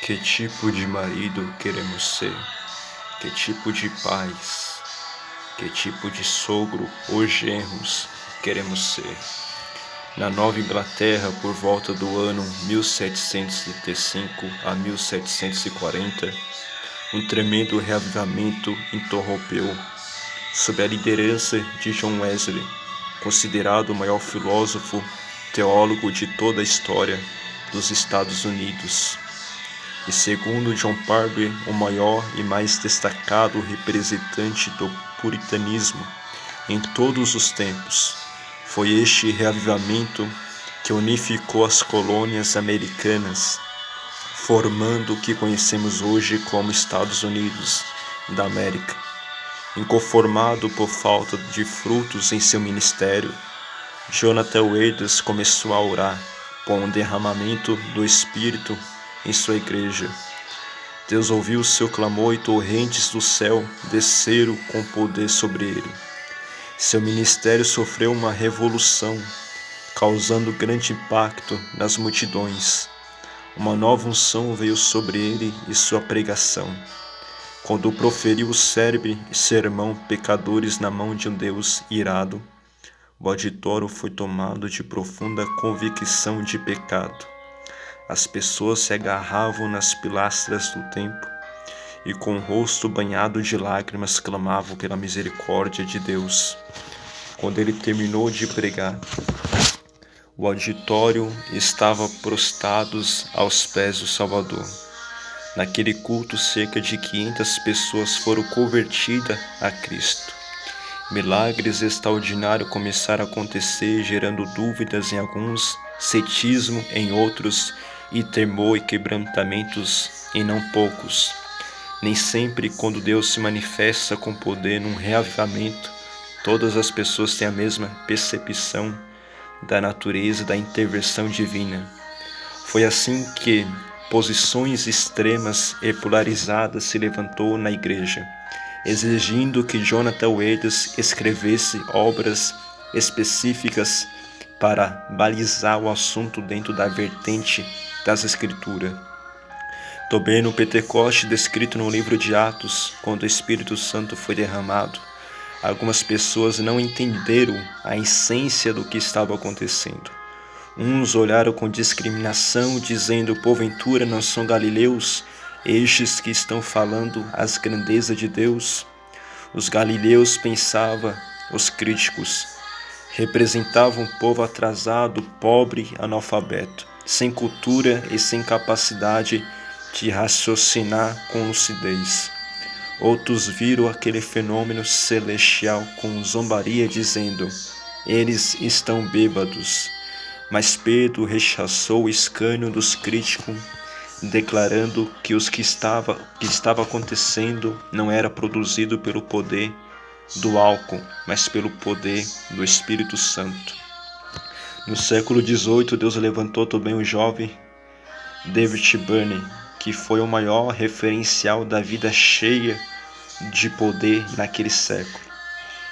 Que tipo de marido queremos ser? Que tipo de pais? Que tipo de sogro ou genros queremos ser? Na Nova Inglaterra, por volta do ano 1735 a 1740, um tremendo reavivamento interrompeu, sob a liderança de John Wesley, considerado o maior filósofo teólogo de toda a história dos Estados Unidos. E segundo John Parver, o maior e mais destacado representante do puritanismo em todos os tempos. Foi este reavivamento que unificou as colônias americanas, formando o que conhecemos hoje como Estados Unidos da América. Inconformado por falta de frutos em seu ministério, Jonathan Edwards começou a orar por um derramamento do Espírito em sua igreja. Deus ouviu seu clamor e torrentes do céu desceram com poder sobre ele. Seu ministério sofreu uma revolução, causando grande impacto nas multidões. Uma nova unção veio sobre ele e sua pregação. Quando proferiu o célebre sermão Pecadores na mão de um Deus irado, o auditório foi tomado de profunda convicção de pecado. As pessoas se agarravam nas pilastras do templo e com o rosto banhado de lágrimas clamavam pela misericórdia de Deus. Quando ele terminou de pregar, o auditório estava prostrados aos pés do Salvador. Naquele culto, cerca de 500 pessoas foram convertidas a Cristo. Milagres extraordinários começaram a acontecer, gerando dúvidas em alguns, ceticismo em outros e temor e quebrantamentos em não poucos. Nem sempre, quando Deus se manifesta com poder num reavivamento, todas as pessoas têm a mesma percepção da natureza da intervenção divina. Foi assim que posições extremas e polarizadas se levantou na igreja, exigindo que Jonathan Edwards escrevesse obras específicas para balizar o assunto dentro da vertente das Escrituras. Também no Pentecoste, descrito no livro de Atos, quando o Espírito Santo foi derramado, algumas pessoas não entenderam a essência do que estava acontecendo. Uns olharam com discriminação, dizendo: porventura não são galileus estes que estão falando as grandezas de Deus? Os galileus, pensavam os críticos, representavam um povo atrasado, pobre, analfabeto, sem cultura e sem capacidade de raciocinar com lucidez. Outros viram aquele fenômeno celestial com zombaria, dizendo: eles estão bêbados. Mas Pedro rechaçou o escárnio dos críticos, declarando que o que estava acontecendo não era produzido pelo poder do álcool, mas pelo poder do Espírito Santo. No século XVIII, Deus levantou também o jovem David Burney, que foi o maior referencial da vida cheia de poder naquele século.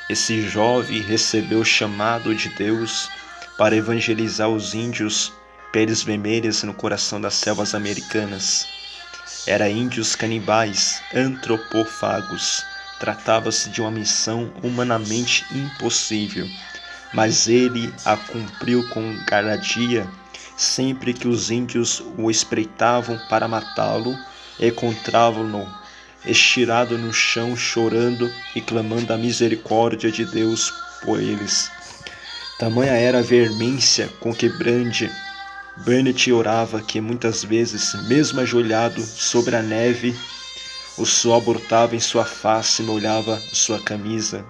Esse jovem recebeu o chamado de Deus para evangelizar os índios peles vermelhas no coração das selvas americanas. Era índios canibais, antropófagos. Tratava-se de uma missão humanamente impossível, mas ele a cumpriu com gardia. Sempre que os índios o espreitavam para matá-lo, encontravam-no estirado no chão, chorando e clamando a misericórdia de Deus por eles. Tamanha era a veemência com que Burnett orava, que muitas vezes, mesmo ajoelhado sobre a neve, o suor brotava em sua face e molhava sua camisa.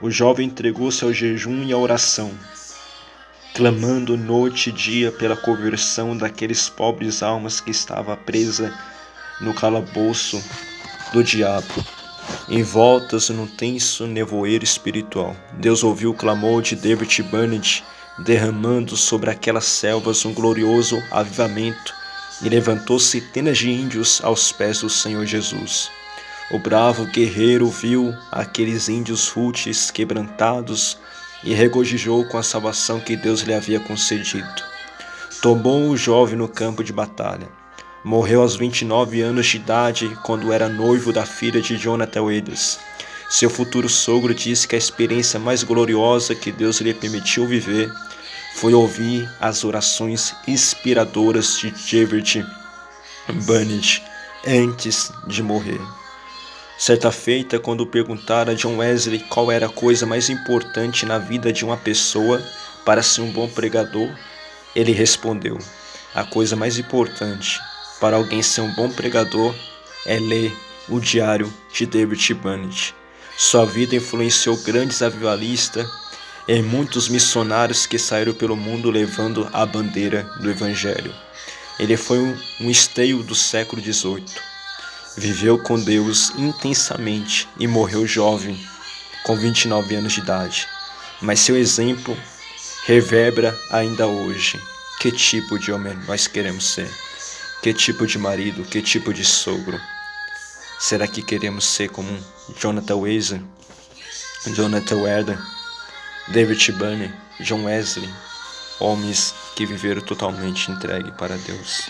O jovem entregou-se ao jejum e à oração, clamando noite e dia pela conversão daqueles pobres almas que estavam presas no calabouço do diabo, envoltas num tenso nevoeiro espiritual. Deus ouviu o clamor de David Burnett, derramando sobre aquelas selvas um glorioso avivamento, e levantou centenas de índios aos pés do Senhor Jesus. O bravo guerreiro viu aqueles índios rúteis quebrantados e regozijou com a salvação que Deus lhe havia concedido. Tomou o jovem no campo de batalha, Morreu aos 29 anos de idade quando era noivo da filha de Jonathan Edwards. Seu futuro sogro disse que a experiência mais gloriosa que Deus lhe permitiu viver foi ouvir as orações inspiradoras de David Bunnett antes de morrer. Certa feita, quando perguntaram a John Wesley qual era a coisa mais importante na vida de uma pessoa para ser um bom pregador, ele respondeu: a coisa mais importante para alguém ser um bom pregador é ler o diário de David Bunnett. Sua vida influenciou grandes avivalistas e muitos missionários que saíram pelo mundo levando a bandeira do Evangelho. Ele foi um esteio do século XVIII. Viveu com Deus intensamente e morreu jovem, com 29 anos de idade. Mas seu exemplo reverbera ainda hoje. Que tipo de homem nós queremos ser? Que tipo de marido? Que tipo de sogro? Será que queremos ser como Jonathan Wesley, Jonathan Edwards, David Bunnett, John Wesley, homens que viveram totalmente entregue para Deus?